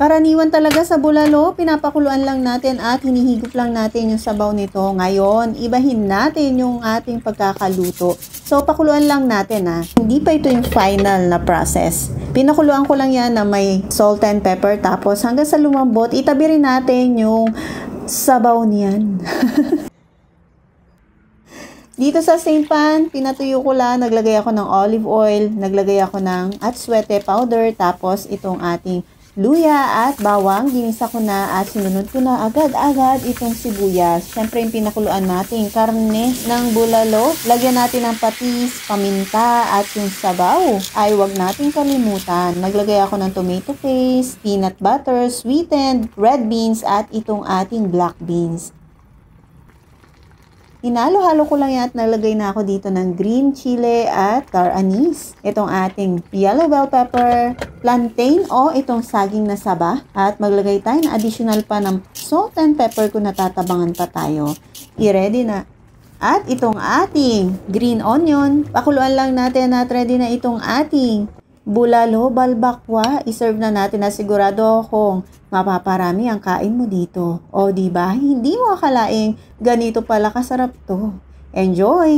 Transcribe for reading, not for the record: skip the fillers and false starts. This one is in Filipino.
Karaniwan talaga sa bulalo, pinapakuluan lang natin at hinihigop lang natin yung sabaw nito. Ngayon, ibahin natin yung ating pagkakaluto. So, pakuluan lang natin ha. Hindi pa ito yung final na process. Pinakuluan ko lang yan na may salt and pepper. Tapos, hanggang sa lumambot, itabi rin natin yung sabaw niyan. Dito sa same pan, pinatuyo ko lang, naglagay ako ng olive oil, naglagay ako ng atsuete powder, tapos itong ating luya at bawang, ginisa ko na at sinunod ko na agad-agad itong sibuyas. Siyempre yung pinakuluan natin, karne ng bulalo, lagyan natin ng patis, paminta at yung sabaw. Ay wag natin kalimutan, naglagay ako ng tomato paste, peanut butter, sweetened red beans at itong ating black beans. Hinalo-halo ko lang yan at nalagay na ako dito ng green chili at star anise. Itong ating yellow bell pepper, plantain o itong saging na saba. At maglagay tayo ng additional pa ng salt and pepper kung natatabangan pa tayo. I-ready na. At itong ating green onion, pakuluan lang natin at ready na itong ating bulalo balbakwa. I-serve na natin na sigurado kung mapaparami ang kain mo dito. O diba, hindi mo akalaing ganito pala kasarap to. Enjoy!